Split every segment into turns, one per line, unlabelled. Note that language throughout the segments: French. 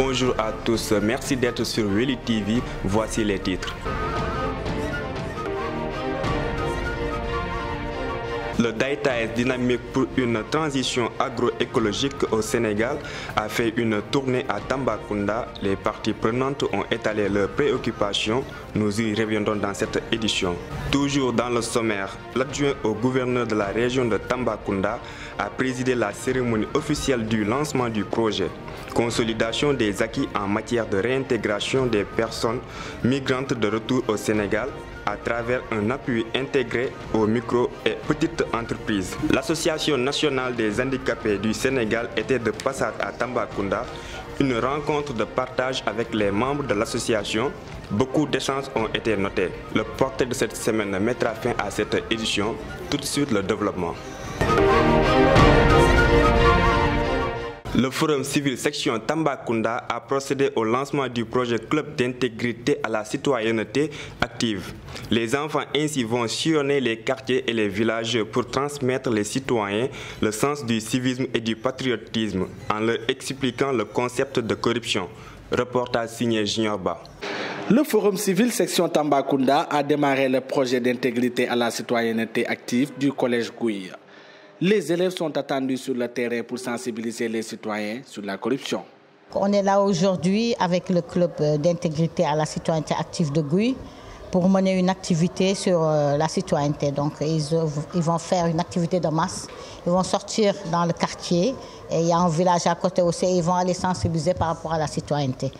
Bonjour à tous, merci d'être sur Weli TV, voici les titres. Le DAITAES dynamique pour une transition agroécologique au Sénégal a fait une tournée à Tambacounda. Les parties prenantes ont étalé leurs préoccupations. Nous y reviendrons dans cette édition. Toujours dans le sommaire, l'adjoint au gouverneur de la région de Tambacounda a présidé la cérémonie officielle du lancement du projet. Consolidation des acquis en matière de réintégration des personnes migrantes de retour au Sénégal à travers un appui intégré aux micro et petites entreprises. L'Association nationale des handicapés du Sénégal était de passage à Tambacounda, une rencontre de partage avec les membres de l'association. Beaucoup d'échanges ont été notés. Le portrait de cette semaine mettra fin à cette édition. Tout de suite, le développement. Le Forum civil section Tambacounda a procédé au lancement du projet Club d'intégrité à la citoyenneté active. Les enfants ainsi vont sillonner les quartiers et les villages pour transmettre les citoyens le sens du civisme et du patriotisme en leur expliquant le concept de corruption. Reportage signé Junior Ba.
Le Forum civil section Tambacounda a démarré le projet d'intégrité à la citoyenneté active du collège Gouye. Les élèves sont attendus sur le terrain pour sensibiliser les citoyens sur la corruption.
On est là aujourd'hui avec le club d'intégrité à la citoyenneté active de Gouye pour mener une activité sur la citoyenneté. Donc ils vont faire une activité de masse, ils vont sortir dans le quartier et il y a un village à côté aussi et ils vont aller sensibiliser par rapport à la citoyenneté.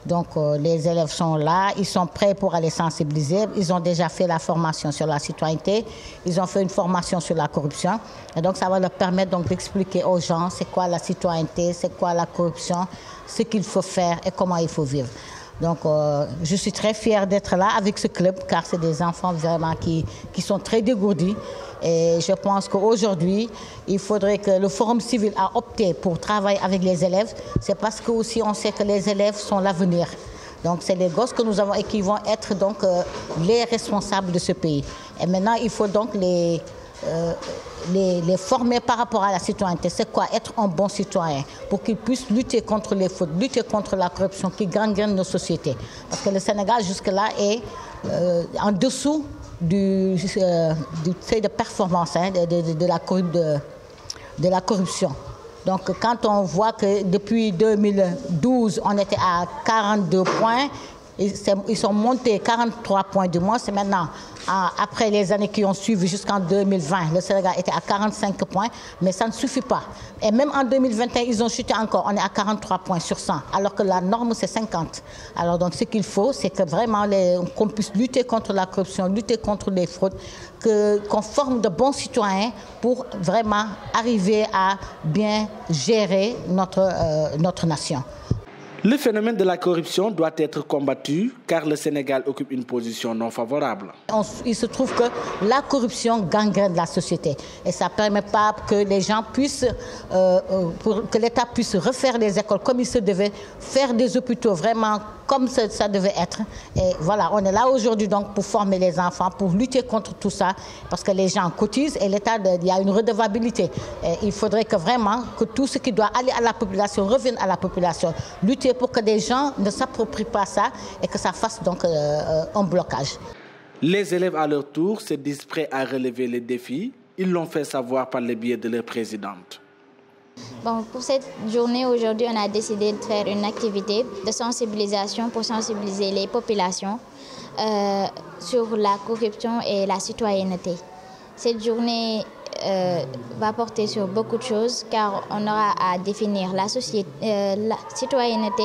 Donc les élèves sont là, ils sont prêts pour aller sensibiliser. Ils ont déjà fait la formation sur la citoyenneté, ils ont fait une formation sur la corruption. Et donc ça va leur permettre donc d'expliquer aux gens c'est quoi la citoyenneté, c'est quoi la corruption, ce qu'il faut faire et comment il faut vivre. Donc je suis très fière d'être là avec ce club car c'est des enfants vraiment qui sont très dégourdis. Et je pense qu'aujourd'hui, il faudrait que le Forum civil a opté pour travailler avec les élèves. C'est parce que aussi on sait que les élèves sont l'avenir. Donc c'est les gosses que nous avons et qui vont être donc les responsables de ce pays. Et maintenant, il faut donc les former par rapport à la citoyenneté. C'est quoi être un bon citoyen pour qu'ils puissent lutter contre les fautes, lutter contre la corruption qui gangrène nos sociétés. Parce que le Sénégal jusque-là est en dessous du seuil de performance de la corruption. Donc quand on voit que depuis 2012, on était à 42 points, ils sont montés 43 points du moins, c'est maintenant, après les années qui ont suivi jusqu'en 2020, le Sénégal était à 45 points, mais ça ne suffit pas. Et même en 2021, ils ont chuté encore, on est à 43 points sur 100, alors que la norme c'est 50. Alors donc ce qu'il faut, c'est que vraiment qu'on puisse lutter contre la corruption, lutter contre les fraudes, qu'on forme de bons citoyens pour vraiment arriver à bien gérer notre nation.
Le phénomène de la corruption doit être combattu car le Sénégal occupe une position non favorable.
Il se trouve que la corruption gangrène la société et ça ne permet pas que les gens puissent, que l'État puisse refaire les écoles comme il se devait, faire des hôpitaux vraiment comme ça devait être. Et voilà, on est là aujourd'hui donc pour former les enfants, pour lutter contre tout ça, parce que les gens cotisent et l'État, il y a une redevabilité. Et il faudrait que vraiment que tout ce qui doit aller à la population revienne à la population. Lutter pour que des gens ne s'approprient pas ça et que ça fasse donc un blocage.
Les élèves à leur tour se disent prêts à relever les défis. Ils l'ont fait savoir par le biais de leur présidente.
Bon, pour cette journée, aujourd'hui, on a décidé de faire une activité de sensibilisation pour sensibiliser les populations sur la corruption et la citoyenneté. Cette journée va porter sur beaucoup de choses car on aura à définir la citoyenneté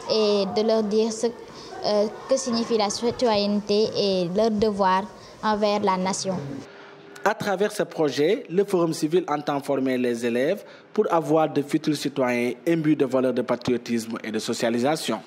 et de leur dire ce que signifie la citoyenneté et leur devoir envers la nation.
À travers ce projet, le Forum civil entend former les élèves pour avoir de futurs citoyens imbus de valeurs de patriotisme et de socialisation.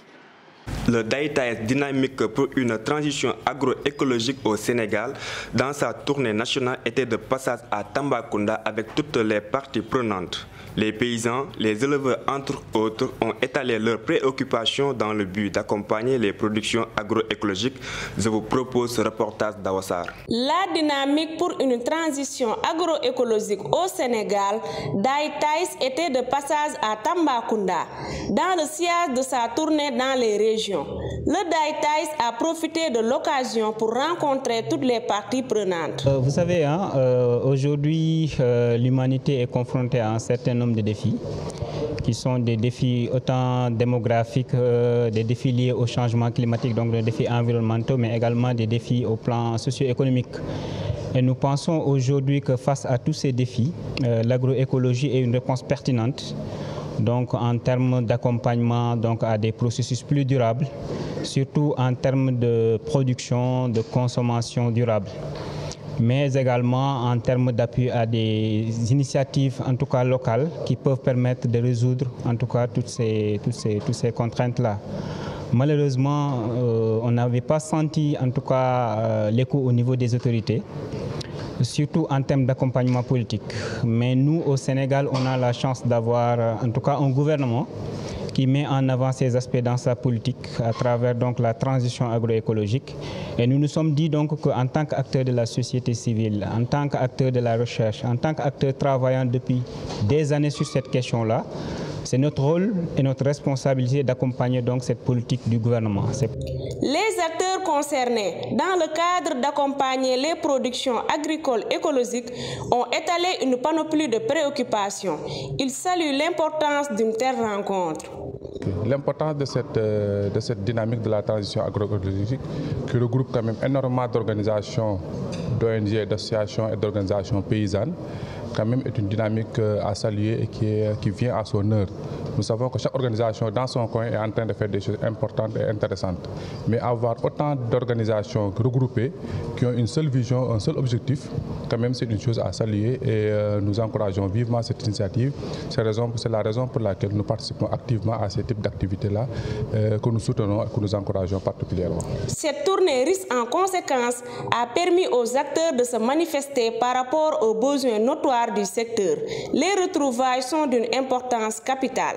Le DAITAES dynamique pour une transition agroécologique au Sénégal, dans sa tournée nationale, était de passage à Tambacounda avec toutes les parties prenantes. Les paysans, les éleveurs entre autres, ont étalé leurs préoccupations dans le but d'accompagner les productions agroécologiques. Je vous propose ce reportage d'Awassar.
La dynamique pour une transition agroécologique au Sénégal, Daï Taïs était de passage à Tambacounda, dans le sillage de sa tournée dans les régions. Le Daï Taïs a profité de l'occasion pour rencontrer toutes les parties prenantes.
Vous savez, aujourd'hui, l'humanité est confrontée à un certain nombre de défis, qui sont des défis autant démographiques, des défis liés au changement climatique, donc des défis environnementaux, mais également des défis au plan socio-économique. Et nous pensons aujourd'hui que face à tous ces défis, l'agroécologie est une réponse pertinente, donc en termes d'accompagnement à des processus plus durables, surtout en termes de production, de consommation durable, mais également en termes d'appui à des initiatives, en tout cas locales, qui peuvent permettre de résoudre, en tout cas, toutes ces contraintes-là. Malheureusement, on n'avait pas senti, en tout cas, l'écho au niveau des autorités, surtout en termes d'accompagnement politique. Mais nous, au Sénégal, on a la chance d'avoir, en tout cas, un gouvernement qui met en avant ces aspects dans sa politique à travers la transition agroécologique. Et nous nous sommes dit qu'en tant qu'acteurs de la société civile, en tant qu'acteurs de la recherche, en tant qu'acteurs travaillant depuis des années sur cette question-là, c'est notre rôle et notre responsabilité d'accompagner cette politique du gouvernement.
Les acteurs concernés, dans le cadre d'accompagner les productions agricoles écologiques, ont étalé une panoplie de préoccupations. Ils saluent l'importance d'une telle rencontre.
L'importance de cette dynamique de la transition agroécologique qui regroupe quand même énormément d'organisations, d'ONG, d'associations et d'organisations paysannes, quand même est une dynamique à saluer et qui vient à son heure. Nous savons que chaque organisation dans son coin est en train de faire des choses importantes et intéressantes. Mais avoir autant d'organisations regroupées qui ont une seule vision, un seul objectif, quand même c'est une chose à saluer et nous encourageons vivement cette initiative. C'est la raison pour laquelle nous participons activement à ce type d'activité-là que nous soutenons et que nous encourageons particulièrement.
Cette tournée riche en conséquences a permis aux acteurs de se manifester par rapport aux besoins notoires du secteur. Les retrouvailles sont d'une importance capitale.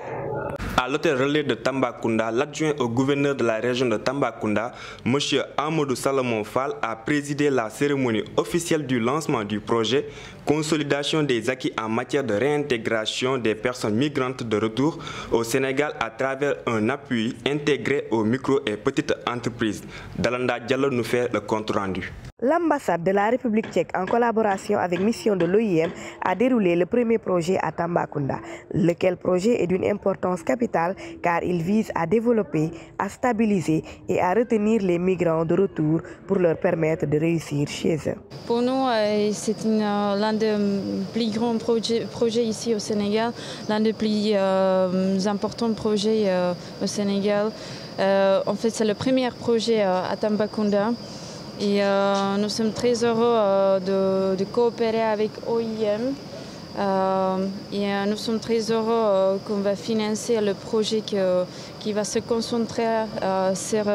À l'hôtel relais de Tambacounda, l'adjoint au gouverneur de la région de Tambacounda, M. Amadou Salomon Fall, a présidé la cérémonie officielle du lancement du projet Consolidation des acquis en matière de réintégration des personnes migrantes de retour au Sénégal à travers un appui intégré aux micro et petites entreprises. Dalanda Diallo nous fait le compte rendu.
L'ambassade de la République tchèque, en collaboration avec mission de l'OIM, a déroulé le premier projet à Tambacounda. Lequel projet est d'une importance capitale car il vise à développer, à stabiliser et à retenir les migrants de retour pour leur permettre de réussir chez eux.
Pour nous, c'est l'un des plus grands projets ici au Sénégal, l'un des plus importants projets au Sénégal. En fait, c'est le premier projet à Tambacounda. Et nous sommes très heureux de coopérer avec OIM. Et nous sommes très heureux qu'on va financer le projet qui va se concentrer sur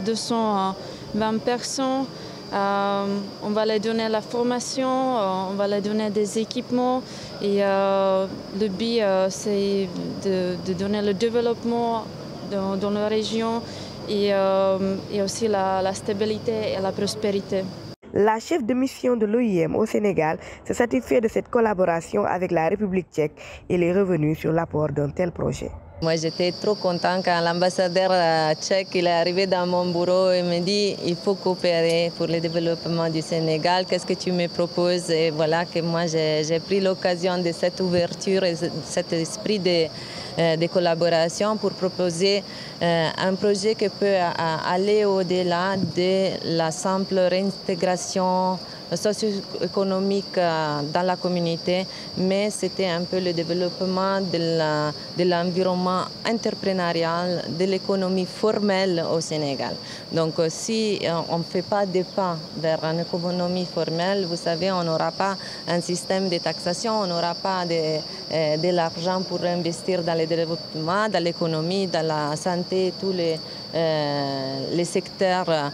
220 personnes. On va leur donner la formation, on va leur donner des équipements et le but c'est de donner le développement dans la région et aussi la stabilité et la prospérité.
La chef de mission de l'OIM au Sénégal se satisfait de cette collaboration avec la République tchèque et est revenue sur l'apport d'un tel projet.
Moi, j'étais trop content quand l'ambassadeur tchèque il est arrivé dans mon bureau et me dit il faut coopérer pour le développement du Sénégal. Qu'est-ce que tu me proposes? Et voilà que moi, j'ai pris l'occasion de cette ouverture et cet esprit de collaboration pour proposer un projet qui peut aller au-delà de la simple réintégration socio-économique dans la communauté, mais c'était un peu le développement de l'environnement entrepreneurial, de l'économie formelle au Sénégal. Donc si on ne fait pas des pas vers une économie formelle, vous savez, on n'aura pas un système de taxation, on n'aura pas de l'argent pour investir dans le développement, dans l'économie, dans la santé, tous les secteurs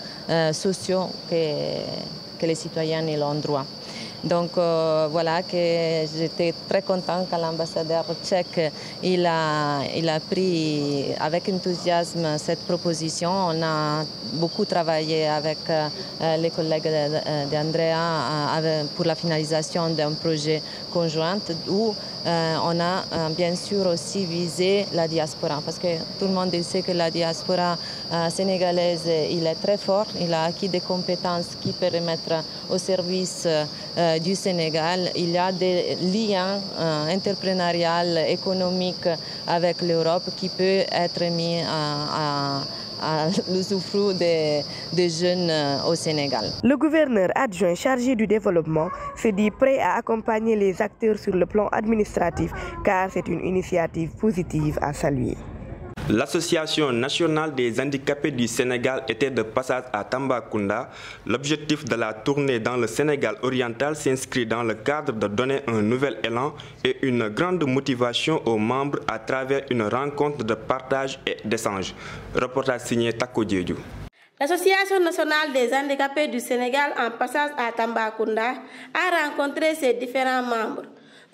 sociaux que les citoyens ont droit. Donc voilà que j'étais très contente que l'ambassadeur tchèque il a pris avec enthousiasme cette proposition. On a beaucoup travaillé avec les collègues d'Andrea pour la finalisation d'un projet conjoint où on a bien sûr aussi visé la diaspora parce que tout le monde sait que la diaspora sénégalaise il est très fort, il a acquis des compétences qui peuvent mettre au service du Sénégal. Il y a des liens entrepreneuriaux, économiques avec l'Europe qui peuvent être mis à l'usufruit des jeunes au Sénégal.
Le gouverneur adjoint chargé du développement se dit prêt à accompagner les acteurs sur le plan administratif car c'est une initiative positive à saluer.
L'Association nationale des handicapés du Sénégal était de passage à Tambacounda. L'objectif de la tournée dans le Sénégal oriental s'inscrit dans le cadre de donner un nouvel élan et une grande motivation aux membres à travers une rencontre de partage et d'échange. Reportage signé Tako Diédhiou.
L'Association nationale des handicapés du Sénégal en passage à Tambacounda a rencontré ses différents membres.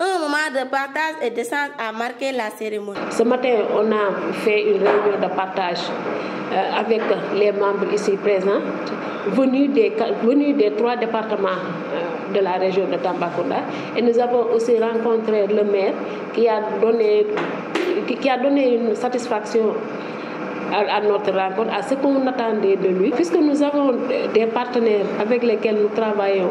Un moment de partage et d'échange a marqué la cérémonie.
Ce matin, on a fait une réunion de partage avec les membres ici présents, venus des 3 départements de la région de Tambacounda. Et nous avons aussi rencontré le maire qui a donné une satisfaction à notre rencontre, à ce qu'on attendait de lui. Puisque nous avons des partenaires avec lesquels nous travaillons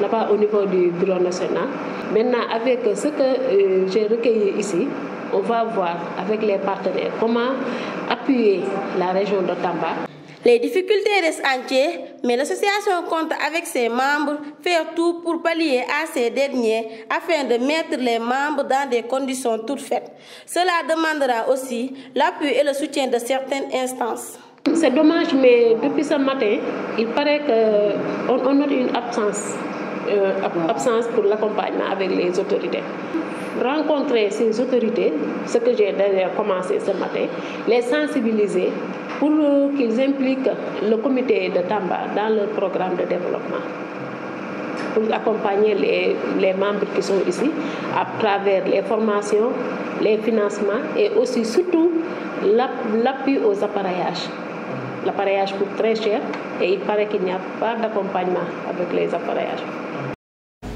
là-bas au niveau du bureau national. Maintenant, avec ce que j'ai recueilli ici, on va voir avec les partenaires comment appuyer la région de Tamba.
Les difficultés restent entières, mais l'association compte avec ses membres faire tout pour pallier à ces derniers afin de mettre les membres dans des conditions toutes faites. Cela demandera aussi l'appui et le soutien de certaines instances.
C'est dommage, mais depuis ce matin, il paraît qu'on note une absence pour l'accompagnement avec les autorités. Rencontrer ces autorités, ce que j'ai déjà commencé ce matin, les sensibiliser pour qu'ils impliquent le comité de Tamba dans leur programme de développement, pour accompagner les membres qui sont ici à travers les formations, les financements et aussi surtout l'appui aux appareillages. L'appareillage coûte très cher et il paraît qu'il n'y a pas d'accompagnement avec les appareillages.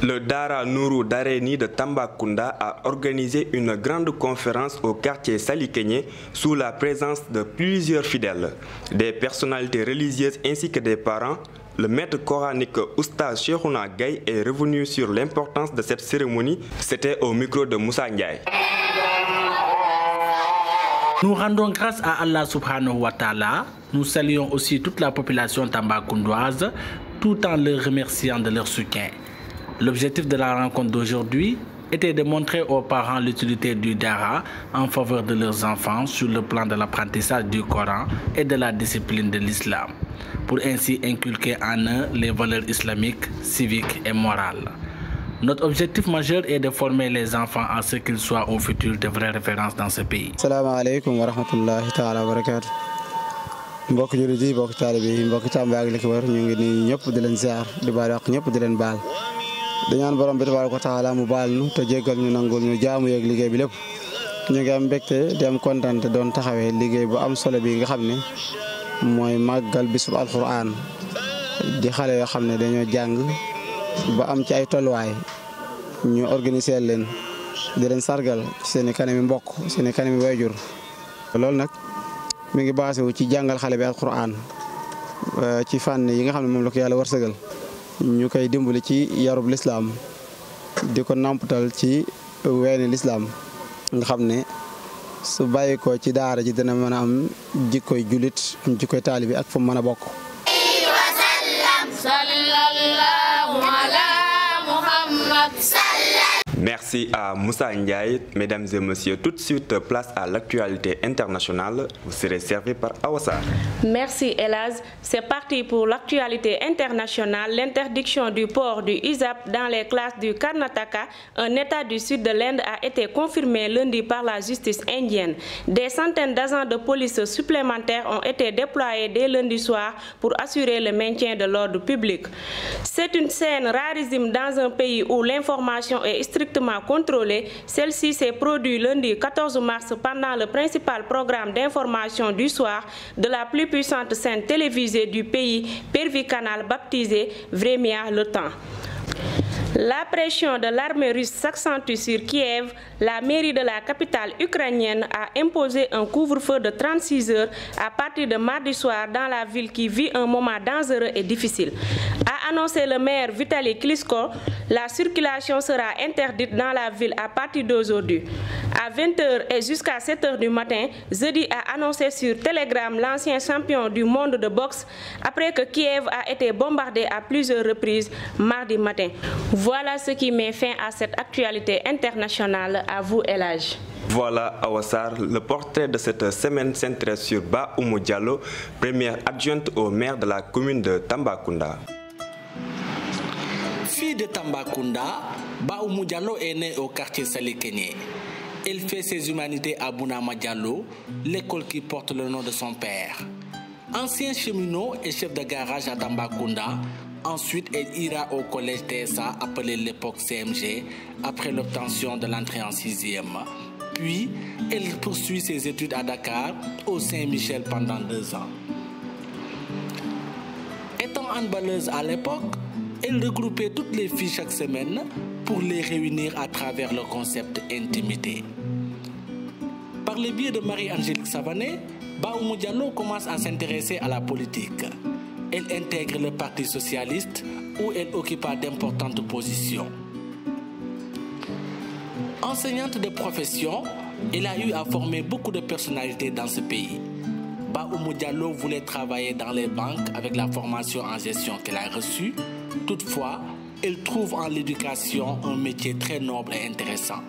Le Dara Nourou Dareni de Tambacounda a organisé une grande conférence au quartier Salikeñe sous la présence de plusieurs fidèles, des personnalités religieuses ainsi que des parents. Le maître coranique Oustaz Cheikhouna Gaye est revenu sur l'importance de cette cérémonie. C'était au micro de Moussa Ndiaye.
Nous rendons grâce à Allah subhanahu wa ta'ala. Nous saluons aussi toute la population tambacoundoise tout en leur remerciant de leur soutien. L'objectif de la rencontre d'aujourd'hui était de montrer aux parents l'utilité du Dara en faveur de leurs enfants sur le plan de l'apprentissage du Coran et de la discipline de l'islam, pour ainsi inculquer en eux les valeurs islamiques, civiques et morales. Notre objectif majeur est de former les enfants à ce qu'ils soient au futur de vraies références dans ce pays.
Assalamu alaikum wa rahmatullahi ta'ala wa barakatuh. Mbokk jullit yi, mbokk taalibe yi, mbokk Tamba ak li ko wër ñu ngi nuyu ñëpp di leen ziar di baal wax ñëpp di leen baal. Di ñaan borom bi tabaaraka wa taala mu baal ñu te jéggal ñu nangul ñu jaamu yeeg liggéey bi lépp. Ñu ngi am mbégte di am kontaan te doon taxawee liggéey bu am solo bi nga xam ne mooy màggal bisub alquran di xale yoo xam ne dañoo jàng ba am ci ay tolluwaay ñu organiser leen di leen sargal ci seen i kanami mbokk seen i kanami waajur. Loolu nag mi ngi basé wu ci jàngal xale bi alquran ci fànn yi nga xam ne moom la ko yàlla wërsëgal ñu koy dimbali ci yarub lislaam di ko nampatal ci weeni lislaam nga xam ne su bàyyi ko ci daara ji dina mën a am jikkoy julit am jikkoy taalibi ak fu mu mën a bokk.
Merci à Moussa Ndiaye. Mesdames et messieurs, tout de suite, place à l'actualité internationale. Vous serez servi par Awassar.
Merci Elaz. C'est parti pour l'actualité internationale. L'interdiction du port du hijab dans les classes du Karnataka, un état du sud de l'Inde, a été confirmée lundi par la justice indienne. Des centaines d'agents de police supplémentaires ont été déployés dès lundi soir pour assurer le maintien de l'ordre public. C'est une scène rarissime dans un pays où l'information est strictement contrôlée. Celle-ci s'est produite lundi 14 mars pendant le principal programme d'information du soir de la plus puissante chaîne télévisée du pays, Pervi Canal, baptisé Vremia le Temps. La pression de l'armée russe s'accentue sur Kiev. La mairie de la capitale ukrainienne a imposé un couvre-feu de 36 heures à partir de mardi soir dans la ville qui vit un moment dangereux et difficile. A annoncé le maire Vitaly Klitschko, la circulation sera interdite dans la ville à partir d'aujourd'hui. À 20h et jusqu'à 7h du matin, jeudi a annoncé sur Telegram l'ancien champion du monde de boxe après que Kiev a été bombardé à plusieurs reprises mardi matin. Voilà ce qui met fin à cette actualité internationale. À vous, Elage.
Voilà, Awassar. Le portrait de cette semaine s'intéresse sur Ba Oumou Diallo, première adjointe au maire de la commune de Tambacounda.
Fille de Tambacounda, Ba Oumou Diallo est née au quartier Salikené. Elle fait ses humanités à Bounama Diallo, l'école qui porte le nom de son père. Ancien cheminot et chef de garage à Tambacounda, ensuite elle ira au collège TSA appelé l'époque CMG après l'obtention de l'entrée en 6e. Puis, elle poursuit ses études à Dakar, au Saint-Michel pendant 2 ans. Étant handballeuse à l'époque, elle regroupait toutes les filles chaque semaine pour les réunir à travers le concept intimité. Par le biais de Marie-Angélique Savané, Ba Oumou Diallo commence à s'intéresser à la politique. Elle intègre le Parti socialiste où elle occupa d'importantes positions. Enseignante de profession, elle a eu à former beaucoup de personnalités dans ce pays. Ba Oumou Diallo voulait travailler dans les banques avec la formation en gestion qu'elle a reçue. Toutefois, elle trouve en l'éducation un métier très noble et intéressant.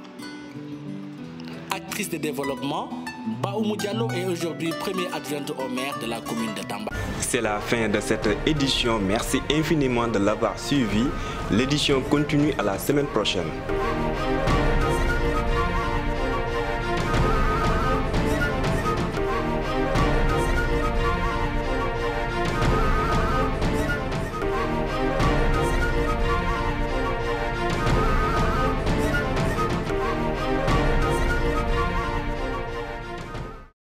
Actrice de développement, Ba Oumou Diallo est aujourd'hui première adjointe au maire de la commune de Tamba.
C'est la fin de cette édition. Merci infiniment de l'avoir suivi. L'édition continue à la semaine prochaine.